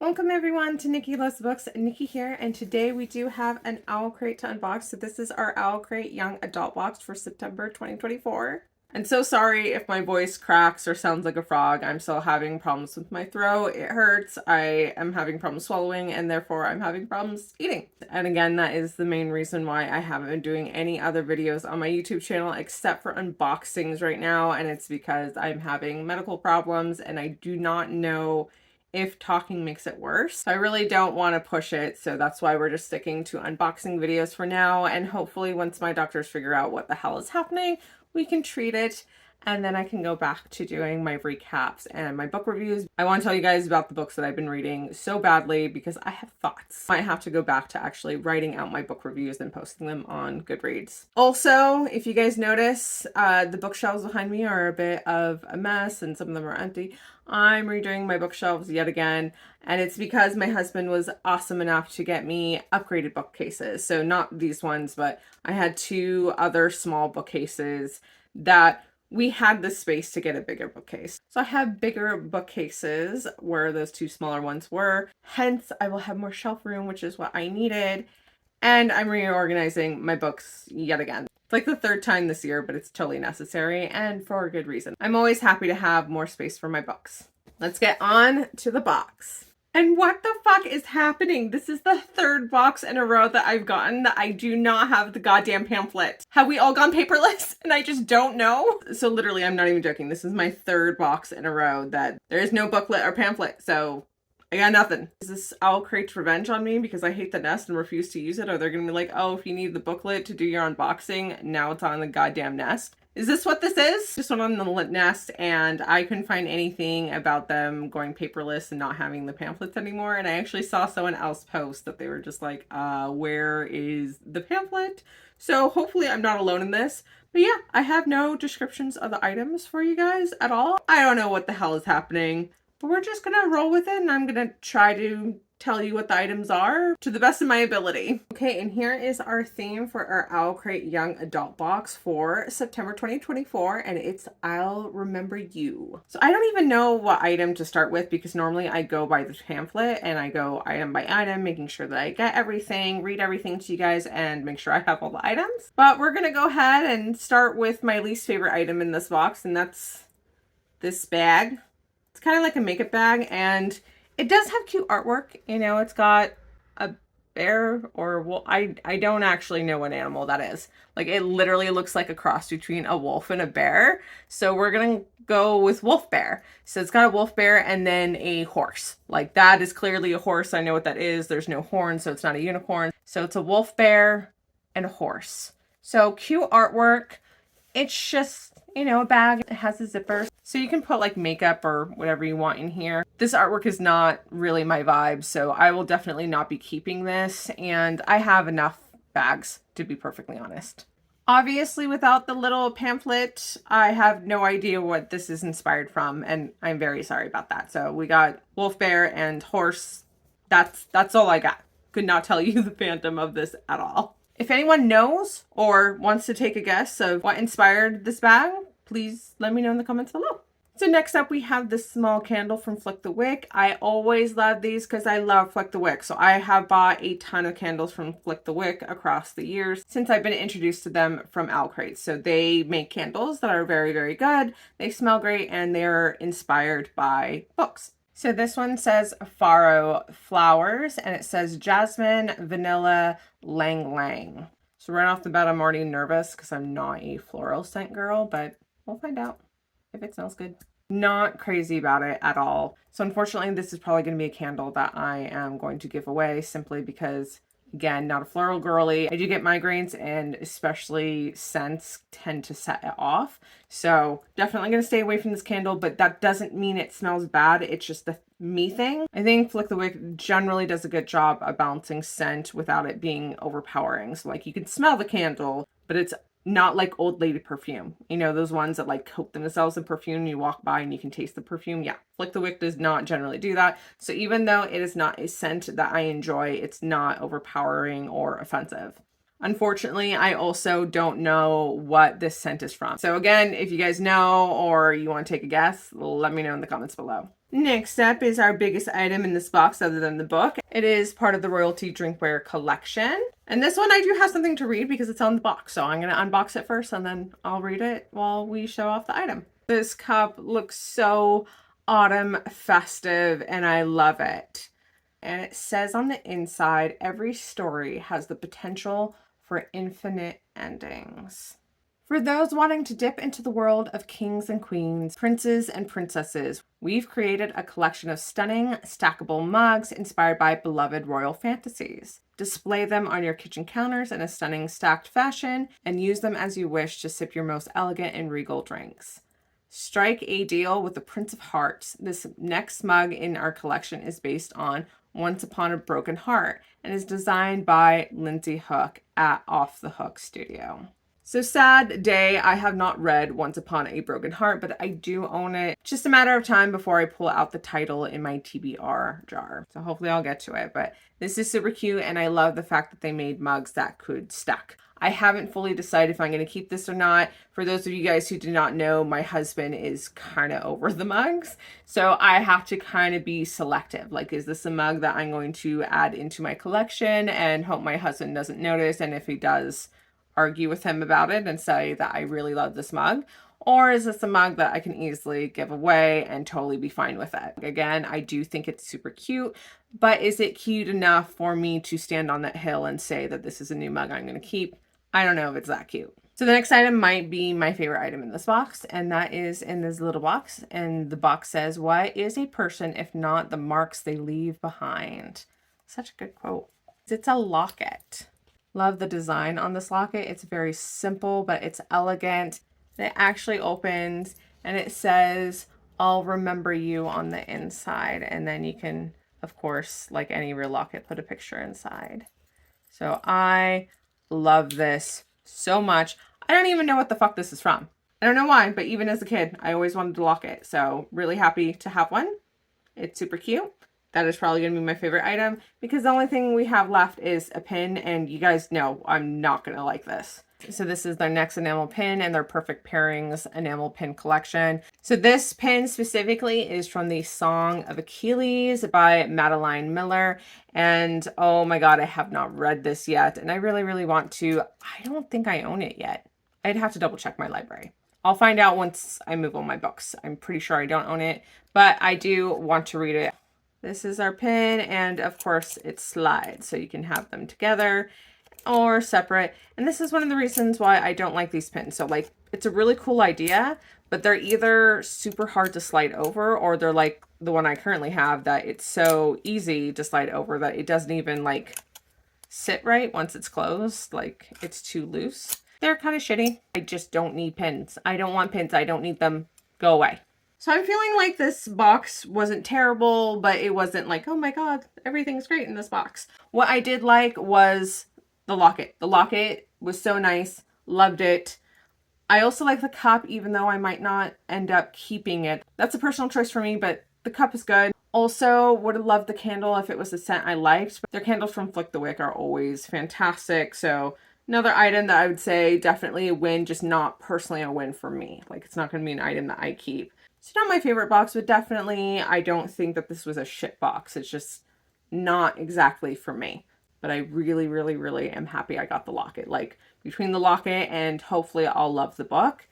Welcome everyone to Nikki Loves Books. Nikki here, and today we do have an OwlCrate to unbox. So this is our OwlCrate Young Adult Box for September 2024. And so sorry if my voice cracks or sounds like a frog. I'm still having problems with my throat. It hurts. I am having problems swallowing, and therefore I'm having problems eating. And again, that is the main reason why I haven't been doing any other videos on my YouTube channel except for unboxings right now. And it's because I'm having medical problems and I do not know if talking makes it worse. I really don't want to push it, so that's why we're just sticking to unboxing videos for now, and hopefully once my doctors figure out what the hell is happening, we can treat it, and then I can go back to doing my recaps and my book reviews. I want to tell you guys about the books that I've been reading so badly because I have thoughts. I have to go back to actually writing out my book reviews and posting them on Goodreads. Also, if you guys notice, the bookshelves behind me are a bit of a mess and some of them are empty. I'm redoing my bookshelves yet again, and it's because my husband was awesome enough to get me upgraded bookcases. So not these ones, but I had two other small bookcases that we had the space to get a bigger bookcase. So I have bigger bookcases where those two smaller ones were. Hence, I will have more shelf room, which is what I needed. And I'm reorganizing my books yet again. It's like the third time this year, but it's totally necessary and for a good reason. I'm always happy to have more space for my books. Let's get on to the box. And what the fuck is happening? This is the third box in a row that I've gotten that I do not have the goddamn pamphlet. Have we all gone paperless and I just don't know? So literally, I'm not even joking. This is my third box in a row that there is no booklet or pamphlet. So I got nothing. Is this OwlCrate's revenge on me because I hate the nest and refuse to use it? Are they gonna be like, oh, if you need the booklet to do your unboxing, now it's on the goddamn nest? Is this what this is? Just went on the nest and I couldn't find anything about them going paperless and not having the pamphlets anymore. And I actually saw someone else post that they were just like, where is the pamphlet? So hopefully I'm not alone in this. But yeah, I have no descriptions of the items for you guys at all. I don't know what the hell is happening. But we're just gonna roll with it, and I'm gonna try to tell you what the items are to the best of my ability. Okay, and here is our theme for our OwlCrate Young Adult Box for September 2024, and it's I'll Remember You. So I don't even know what item to start with because normally I go by the pamphlet and I go item by item, making sure that I get everything, read everything to you guys, and make sure I have all the items. But we're gonna go ahead and start with my least favorite item in this box, and that's this bag. It's kind of like a makeup bag, and it does have cute artwork. You know, it's got a bear or wolf. I don't actually know what animal that is. Like, it literally looks like a cross between a wolf and a bear. So we're going to go with wolf bear. So it's got a wolf bear and then a horse. Like, that is clearly a horse. I know what that is. There's no horn, so it's not a unicorn. So it's a wolf bear and a horse. So cute artwork. It's just, you know, a bag. It has a zipper. So you can put like makeup or whatever you want in here. This artwork is not really my vibe, so I will definitely not be keeping this. And I have enough bags, to be perfectly honest. Obviously, without the little pamphlet, I have no idea what this is inspired from, and I'm very sorry about that. So we got wolf, bear, and horse. That's all I got. Could not tell you the fandom of this at all. If anyone knows or wants to take a guess of what inspired this bag, please let me know in the comments below. So next up, we have this small candle from Flick the Wick. I always love these because I love Flick the Wick. So I have bought a ton of candles from Flick the Wick across the years since I've been introduced to them from OwlCrate. So they make candles that are very, very good. They smell great and they're inspired by books. So this one says Faro Flowers, and it says Jasmine, Vanilla, Lang Lang. So right off the bat, I'm already nervous because I'm not a floral scent girl, but we'll find out if it smells good. Not crazy about it at all. So unfortunately, this is probably going to be a candle that I am going to give away simply because, again, not a floral girly. I do get migraines, and especially scents tend to set it off. So definitely going to stay away from this candle, but that doesn't mean it smells bad. It's just the me thing. I think Flick the Wick generally does a good job of balancing scent without it being overpowering. So like you can smell the candle, but it's not like old lady perfume. You know, those ones that like coat themselves in perfume, you walk by and you can taste the perfume. Yeah, Flick the Wick does not generally do that. So even though it is not a scent that I enjoy, it's not overpowering or offensive. Unfortunately, I also don't know what this scent is from. So again, if you guys know or you want to take a guess, let me know in the comments below. Next up is our biggest item in this box other than the book. It is part of the Royalty Drinkware collection. And this one I do have something to read because it's on the box. So I'm going to unbox it first and then I'll read it while we show off the item. This cup looks so autumn festive and I love it. And it says on the inside, every story has the potential for infinite endings. For those wanting to dip into the world of kings and queens, princes and princesses, we've created a collection of stunning, stackable mugs inspired by beloved royal fantasies. Display them on your kitchen counters in a stunning stacked fashion and use them as you wish to sip your most elegant and regal drinks. Strike a deal with the Prince of Hearts. This next mug in our collection is based on Once Upon a Broken Heart and is designed by Lindsay Hook at Off the Hook Studio. So sad day, I have not read Once Upon a Broken Heart, but I do own it. Just a matter of time before I pull out the title in my TBR jar. So hopefully I'll get to it, but this is super cute and I love the fact that they made mugs that could stack. I haven't fully decided if I'm going to keep this or not. For those of you guys who do not know, my husband is kind of over the mugs. So I have to kind of be selective. Like, is this a mug that I'm going to add into my collection and hope my husband doesn't notice? And if he does, argue with him about it and say that I really love this mug? Or is this a mug that I can easily give away and totally be fine with it? Again, I do think it's super cute, but is it cute enough for me to stand on that hill and say that this is a new mug I'm going to keep? I don't know if it's that cute. So the next item might be my favorite item in this box, and that is in this little box. And the box says, "What is a person if not the marks they leave behind?" Such a good quote. It's a locket. Love the design on this locket. It's very simple, but it's elegant. It actually opens and it says, "I'll remember you" on the inside. And then you can, of course, like any real locket, put a picture inside. So I love this so much. I don't even know what the fuck this is from. I don't know why, but even as a kid, I always wanted a locket. So really happy to have one. It's super cute. That is probably going to be my favorite item because the only thing we have left is a pin, and you guys know I'm not going to like this. So this is their next enamel pin and their Perfect Pairings enamel pin collection. So this pin specifically is from the Song of Achilles by Madeline Miller. And oh my God, I have not read this yet. And I really, really want to. I don't think I own it yet. I'd have to double check my library. I'll find out once I move on my books. I'm pretty sure I don't own it, but I do want to read it. This is our pin, and of course it slides, so you can have them together or separate. And this is one of the reasons why I don't like these pins. So like, it's a really cool idea, but they're either super hard to slide over, or they're like the one I currently have that it's so easy to slide over that it doesn't even like sit right once it's closed. Like, it's too loose. They're kind of shitty. I just don't need pins. I don't want pins. I don't need them. Go away. So I'm feeling like this box wasn't terrible, but it wasn't like, oh my God, everything's great in this box. What I did like was the locket. The locket was so nice. Loved it. I also like the cup, even though I might not end up keeping it. That's a personal choice for me, but the cup is good. Also, would have loved the candle if it was a scent I liked. But their candles from Flick the Wick are always fantastic. So another item that I would say definitely a win, just not personally a win for me. Like, it's not going to be an item that I keep. It's not my favorite box, but definitely I don't think that this was a shit box. It's just not exactly for me. But I really, really, really am happy I got the locket. Like, between the locket and hopefully I'll love the book,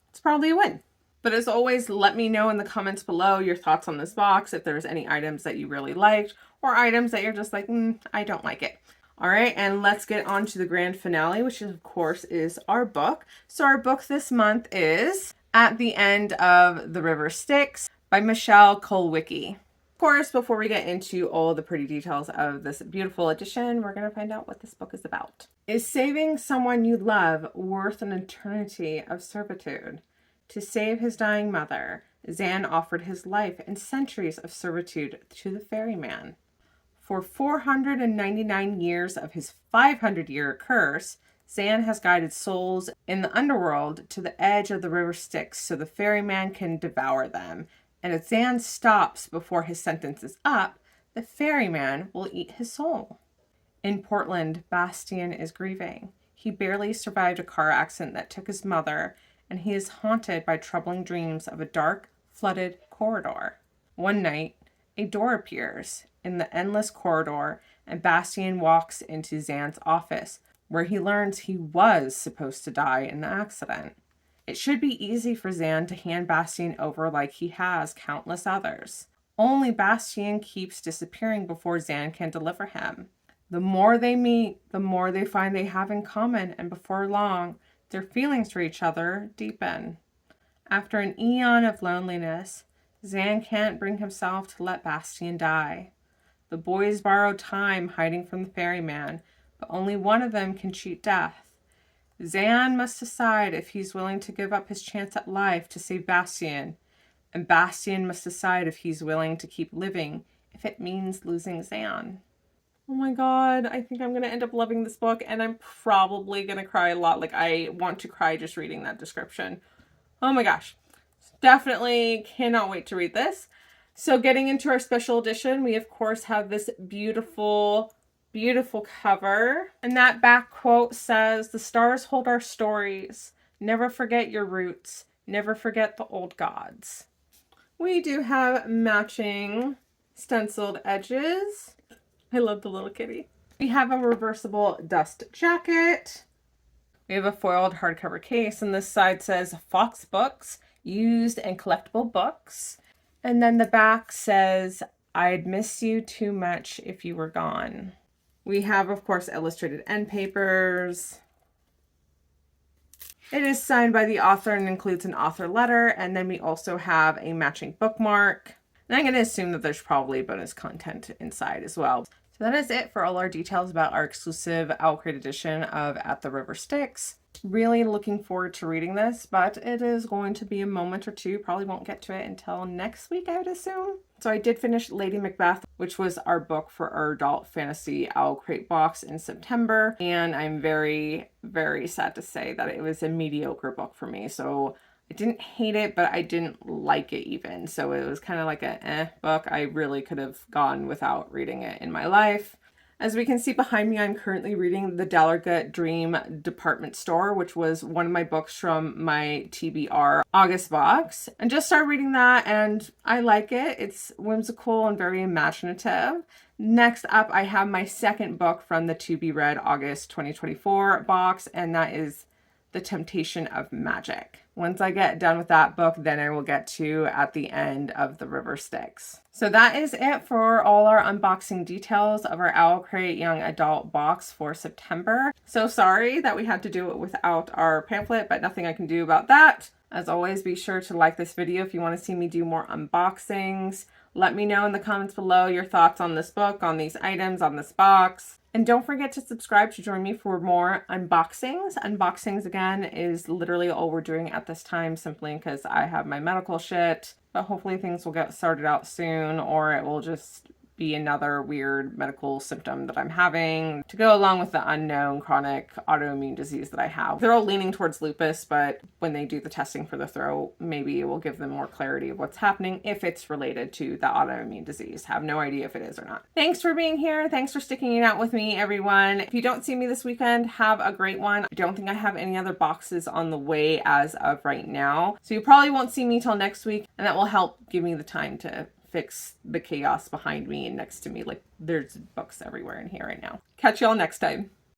it's probably a win. But as always, let me know in the comments below your thoughts on this box, if there's any items that you really liked or items that you're just like, I don't like it. All right, and let's get on to the grand finale, which of course is our book. So our book this month is At the End of the River Styx by Michelle Kolwicki. Of course, before we get into all the pretty details of this beautiful edition, we're going to find out what this book is about. Is saving someone you love worth an eternity of servitude? To save his dying mother, Zan offered his life and centuries of servitude to the ferryman. For 499 years of his 500-year curse, Zan has guided souls in the underworld to the edge of the river Styx so the ferryman can devour them. And if Zan stops before his sentence is up, the ferryman will eat his soul. In Portland, Bastian is grieving. He barely survived a car accident that took his mother, and he is haunted by troubling dreams of a dark, flooded corridor. One night, a door appears in the endless corridor, and Bastien walks into Zan's office, where he learns he was supposed to die in the accident. It should be easy for Zan to hand Bastien over like he has countless others. Only Bastien keeps disappearing before Zan can deliver him. The more they meet, the more they find they have in common, and before long, their feelings for each other deepen. After an eon of loneliness, Zan can't bring himself to let Bastien die. The boys borrow time hiding from the ferryman, but only one of them can cheat death. Zan must decide if he's willing to give up his chance at life to save Bastien, and Bastien must decide if he's willing to keep living if it means losing Zan. Oh my god, I think I'm going to end up loving this book, and I'm probably going to cry a lot. Like, I want to cry just reading that description. Oh my gosh. Definitely cannot wait to read this. So getting into our special edition, we of course have this beautiful, beautiful cover. And that back quote says, "The stars hold our stories. Never forget your roots. Never forget the old gods." We do have matching stenciled edges. I love the little kitty. We have a reversible dust jacket. We have a foiled hardcover case, and this side says Fox Books, used and collectible books. And then the back says, "I'd miss you too much if you were gone." We have, of course, illustrated end papers. It is signed by the author and includes an author letter. And then we also have a matching bookmark. And I'm going to assume that there's probably bonus content inside as well. So that is it for all our details about our exclusive OwlCrate edition of At the River Styx. Really looking forward to reading this, but it is going to be a moment or two. Probably won't get to it until next week, I would assume. So I did finish Lady Macbeth, which was our book for our adult fantasy OwlCrate box in September. And I'm very, very sad to say that it was a mediocre book for me. So I didn't hate it, but I didn't like it even. So it was kind of like a book. I really could have gone without reading it in my life. As we can see behind me, I'm currently reading The Delegate Dream Department Store, which was one of my books from my TBR August box. And just started reading that, and I like it. It's whimsical and very imaginative. Next up, I have my second book from the To Be Read August 2024 box, and that is The Temptation of Magic. Once I get done with that book, then I will get to At the End of the River Styx. So that is it for all our unboxing details of our OwlCrate Young Adult box for September. So sorry that we had to do it without our pamphlet, but nothing I can do about that. As always, be sure to like this video if you want to see me do more unboxings. Let me know in the comments below your thoughts on this book, on these items, on this box. And don't forget to subscribe to join me for more unboxings. Unboxings, again, is literally all we're doing at this time, simply because I have my medical shit. But hopefully things will get sorted out soon, or it will just be another weird medical symptom that I'm having to go along with the unknown chronic autoimmune disease that I have. They're all leaning towards lupus, but when they do the testing for the throat, maybe it will give them more clarity of what's happening if it's related to the autoimmune disease. Have no idea if it is or not. Thanks for being here. Thanks for sticking it out with me, everyone. If you don't see me this weekend, have a great one. I don't think I have any other boxes on the way as of right now. So you probably won't see me till next week, and that will help give me the time to fix the chaos behind me and next to me. Like, there's books everywhere in here right now. Catch y'all next time.